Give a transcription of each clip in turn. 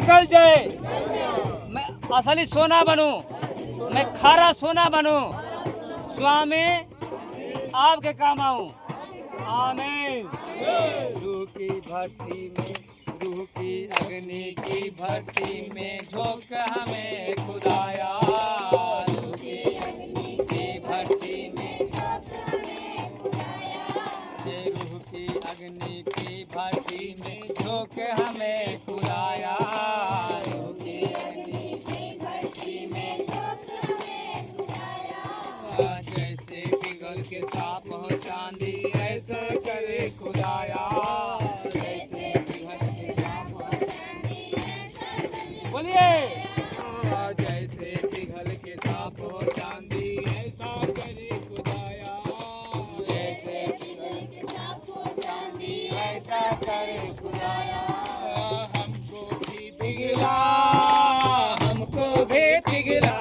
निकल जाए, मैं असली सोना बनूं, मैं खारा सोना बनूं, स्वामी आपके काम आऊं। आमीन। रूह की भट्टी में, रूह की अग्नि की भट्टी में झोंक हमें खुदाया। रूह की अग्नि की भट्टी में, ये रूह की अग्नि की भट्टी में झोंक हमें खुदाया। रूह की अग्नि की भट्टी में झोंक हमें खुदाया। जैसे पिघल के साफ हो चांदी, ऐसा करे खुदाया। जैसे पिघल के साफ हो चांदी, बोलिए, जैसे पिघल के साफ हो चांदी, ऐसा करे खुदाया। जैसे पिघल के साफ हो चांदी, ऐसा करे खुदाया। हमको भी पिघला, हमको भी पिघला,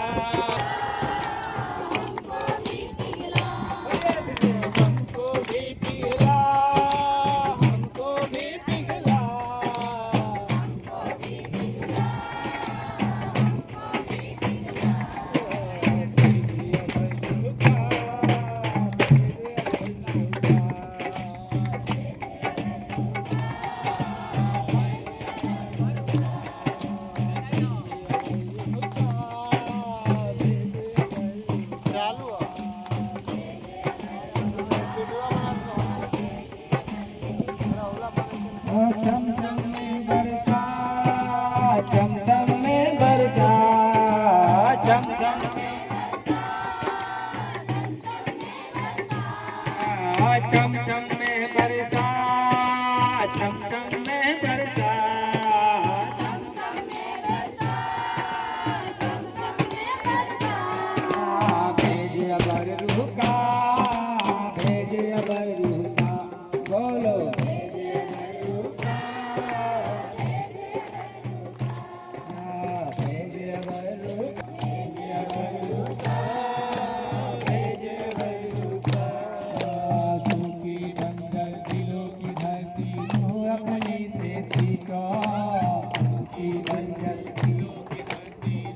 चम चम में बरसा, चम चम में बरसा, भेज अबर रूह का, भेज अबर रूह का, बोलो भेज अबर रूह का,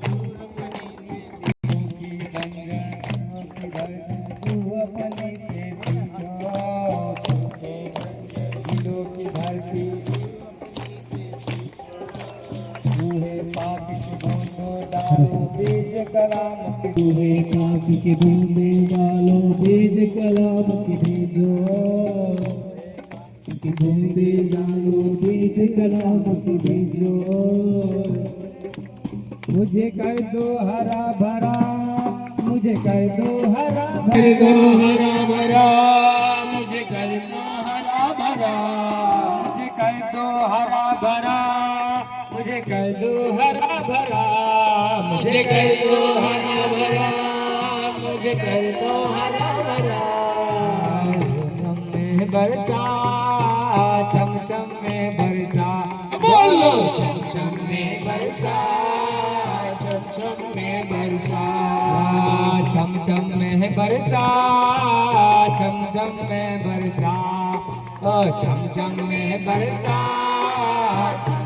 तुम्हें पाक के बूंदे डालो, बीज कलाम की भेजो, कि बूंदे डालो, बीज कलाम की भेजो। मुझे कर दो हरा भरा, मुझे कर दो हरा कर दो हरा भरा, मुझे कर दो हरा भरा, मुझे कर दो हरा भरा, मुझे कर दो हरा भरा, मुझे कर दो हरा भरा, मुझे कर दो हरा भरा। चम में बरसा, चम चम में बरसा, बोलो चम चम में बरसा, चम चम में बरसा, चम चम में बरसा, चम चम में बरसा, चम चम में बरसा, चम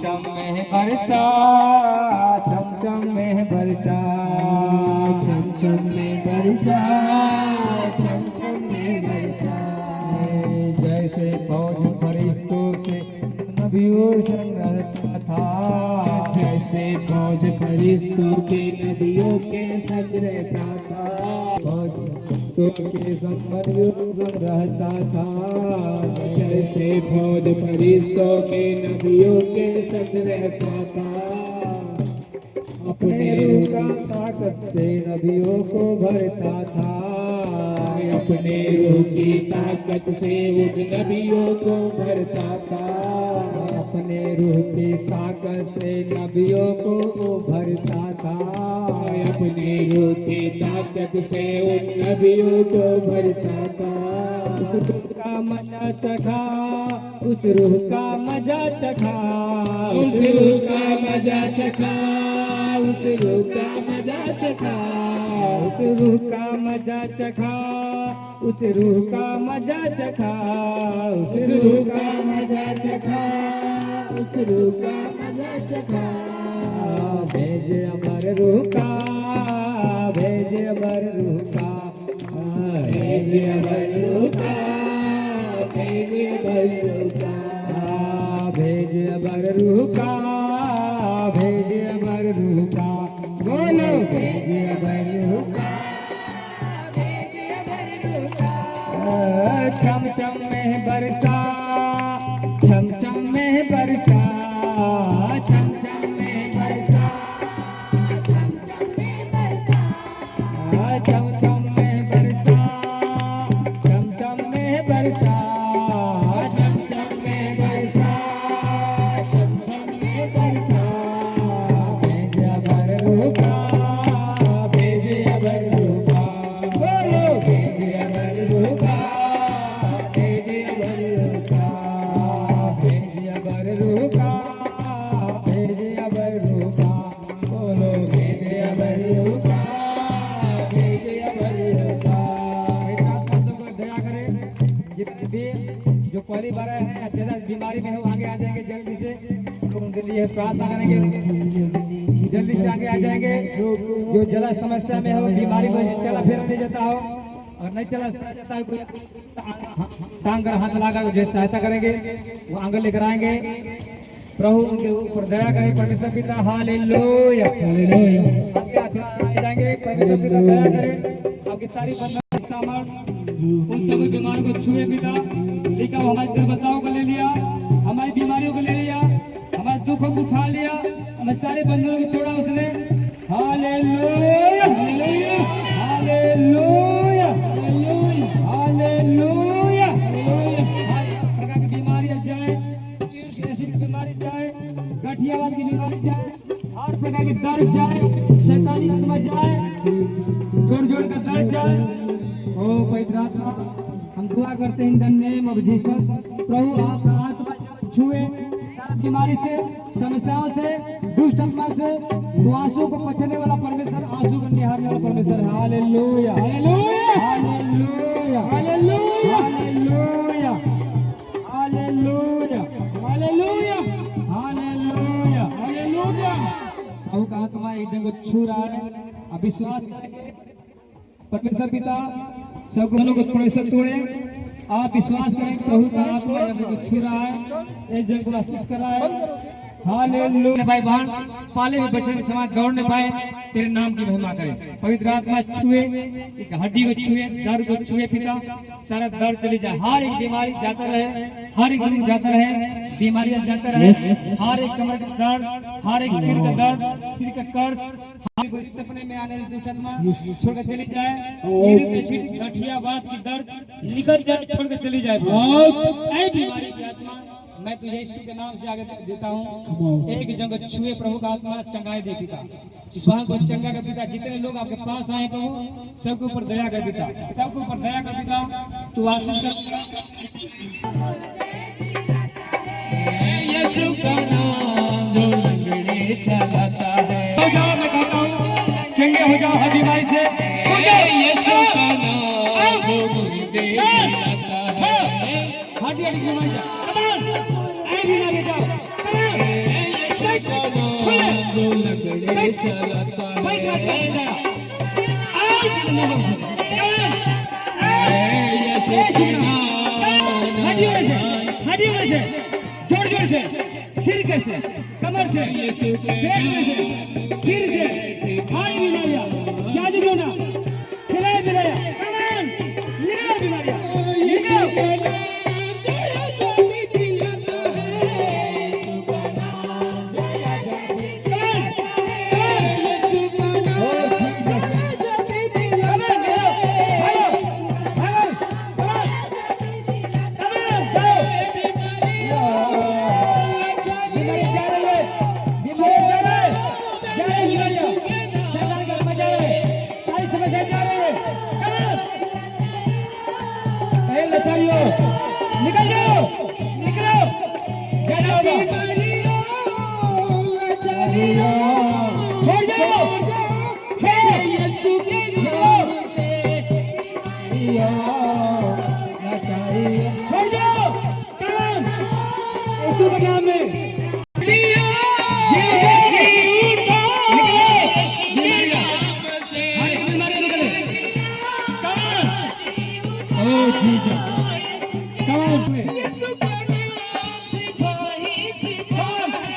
चम में बरसा, चम चम में बरसा, चम चम में बरसा, चम चम में बरसा। जैसे फौज फरिश्तों से नबियों संग रहता था, जैसे फौज फरिश्तों के नबियों के संग रहता था, फरिश्तों के संग रहता था, जैसे फौज फरिश्तों के नबियों के संग रहता था। अपने रूह का ताकत से नबियों को भरता था, अपने रूह की ताकत से उन नबियों को भरता था, अपने रूह की ताकत से नबियों को भरता था, अपने रूह की ताकत से उन नबियों को भरता था। उस रूह का मजा चखा, उस रूह का मजा चखा, उस रूह का मजा चखा, उस रूह का मजा चखा, उस रूह का मजा चखा, उस रूह का मजा चखा, उस रूह का चखा, उस रूह का मजा चखा। भेज अमर रूह का, भेज अमर रूह का, भेज अमर रूह का, भेज अमर रूह का। भेज अमर रूह का, भेज अमर रूह का। बोलो भेज अमर रूह का, भेज अमर रूह का। चम चम में बरसा, चम चम में बरसा, चम चम में बरसा, चम चम में बरसा, चम चम में बरसा, चम चम में बरसा, छम छम में बरसा, छम छम में बरसा। भेज अमर रूह का, भेज अमर रूह का, बोलो भेज अमर रूह का, भेज अमर रूह का। भेज अमर रूह का, भेज अमर रूह का। बोलो भेज अमर रूह का, भेज अमर रूह का। परमात्मा सबको दया करे। जितने जो पहली बार आए हैं ज्यादा बीमारी में हो आगे आ जाएंगे जल्दी से, तो उनके लिए प्रार्थना करेंगे जल्दी से आगे आ जाएंगे। जो ज्यादा समस्या में हो, बीमारी में चला फिर नहीं जाता हो और नहीं चला जाता है, कोई टांग कर हाथ लगा जो सहायता करेंगे वो आगे लेकर आएंगे। प्रभु उनके ऊपर दया करे परमेश्वर पिता। Hallelujah hallelujah. आपके हाथ आ जाएंगे। परमेश्वर पिता दया करे, आपकी सारी बंधन सामर्थ उन सभी बीमार को छुए पिता। लेकिन हमारी दुर्बलताओं को ले लिया, हमारी बीमारियों को ले लिया, हमारे दुखों को उठा लिया, हमारे सारे बंधनों को तोड़ा उसने। Hallelujah hallelujah, hallelujah hallelujah, hallelujah. Hallelujah. हर प्रकार की बीमारियां जाए, ऐसी बीमारी जाए, गठियावाद की बीमारी जाए, हर प्रकार की दर्द जाए, शैतानी आत्मा जाए, जोड़ जोड़ का दर्द जाए। ओ पवित्र आत्मा, हम दुआ करते हैं in the name of Jesus. प्रभु आपका आत्मा छुए सारी बीमारी से, समस्याओं से, दुष्ट आत्मा से। तो आंसू को पछने वाला परमेश्वर, आंसू को निहारने वाला परमेश्वर। Hallelujah hallelujah, hallelujah hallelujah, hallelujah hallelujah hallelujah, hallelujah. Hallelujah. प्रभु का आत्मा एक दिन को छू रहा है। अब विश्वास करेंगे परमेश्वर पिता सब गुणों को परमेश्वर तोड़े। आप विश्वास करें प्रभु का आत्मा एक दिन को छू रहा है, एक जन को आशीष कर रहा है। हालेलुया। भाई बहन पाले हुए बच्चे के समाज दौड़ नहीं पाए, तेरे नाम की महिमा करें। पवित्र आत्मा छुए, एक हड्डी को छुए, दर्द को छुए पिता, सारा दर्द चली जाए। हर एक बीमारी जाता रहे, हर एक रोग जाता रहे, बीमारियां जाता रहे। हर एक कमर का दर्द, हर एक सिर का दर्द, सिर का कर्ज, हर एक सपने में आने वाली दुष्ट आत्मा छोड़कर चली जाए। गठियावाद की दर्द निकल जाए, छोड़कर चली जाए। ऐ बीमारी की आत्मा मैं तुझे यीशु के नाम से आगे देता हूँ। एक जंग छुए प्रभु का आत्मा चंगाई दे पिता, वहाँ को चंगा कर पिता। जितने लोग आपके पास आए प्रभु सबके ऊपर दया कर पिता, सबके ऊपर दया कर पिता। तू आशीष कर यीशु का नाम जो लंगड़े चलाता है। हो जाओ, मैं कहता हूँ चंगे हो जाओ हर बीमारी से। यीशु का नाम जो मुर्दे जिलाता है। हड्डी हड्डी की बीमारी जाओ, ऐ बीमारी जाओ। यीशु का नाम जो लंगड़े चलाता है। यीशु का नाम हड्डियों में से, जोड़ जोड़ से, सिर के से, कमर से, यीशु के पेट में से, सिर से, हाथ बीमारियां, जादू टोना, खिलाया पिलाया, कमान, निकलो बीमारियां, निकलो। निकल जाओ, निकलो, छोड़ जाओ, यीशु के नाम से छोड़ जाओ, काम यीशु का नाम सिपाही सिपाही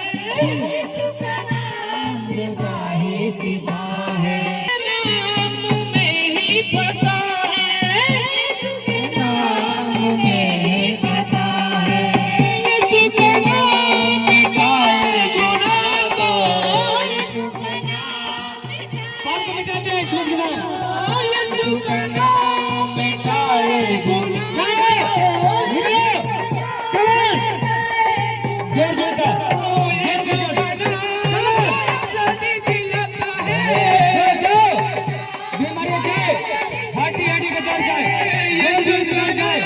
नाम में ही पता है यीशु के नाम मिटाए गुनाह को पाप को मिटाते हैं यीशु के नाम यीशु का नाम मिटाए गुनाह जोर जोर का यीशु का नाम शादी दिलाता है जो बीमारियों के हड्डी हड्डी का दर्द है यीशु का नाम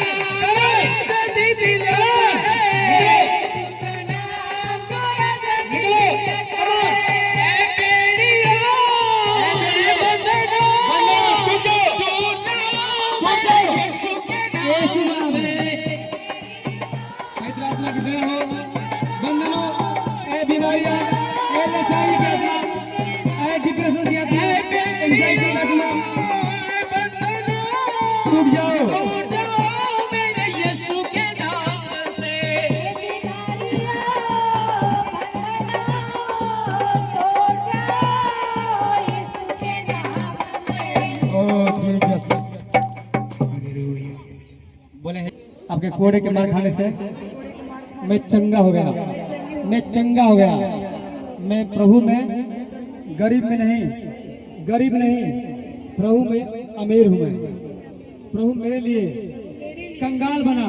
शादी दिलाता है निकलो करो ए बेड़िया ए बंधनो यीशु के नाम पवित्र आत्मा की दया हो बंधनों ए बीमारियां ए लाचारी की आत्मा ए डिप्रेशन की आत्मा एंजाइटी की आत्मा टूट जाओ मेरे यीशु के नाम से ओ जीसस बोले आपके कोड़े के मार खाने से मैं चंगा हो गया मैं चंगा हो गया मैं प्रभु में गरीब में नहीं प्रभु में अमीर हूँ मैं प्रभु मेरे लिए कंगाल बना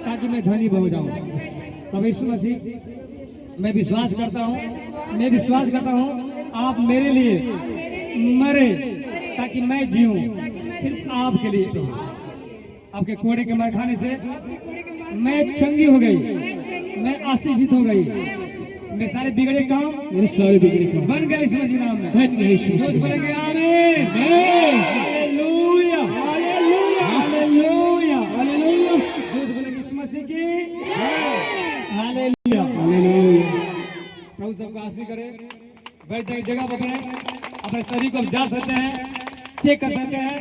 ताकि मैं धनी हो जाऊं प्रभु यीशु मसीह मैं विश्वास करता हूँ आप मेरे लिए मरे ताकि मैं जीऊं सिर्फ आपके लिए प्रभु आपके कोड़े के मार खाने से मैं चंगी हो गई मैं आशीषित हो गई मेरे सारे बिगड़े काम बन गए यीशु मसीह नाम में रोज बोलेंगे आमीन हालेलुया हालेलुया रोज बोलेंगे यीशु मसीह की हालेलुया प्रभु सबको आशीष करे बैठ जाए जगह पर अपने शरीर को जांच सकते हैं चेक कर सकते हैं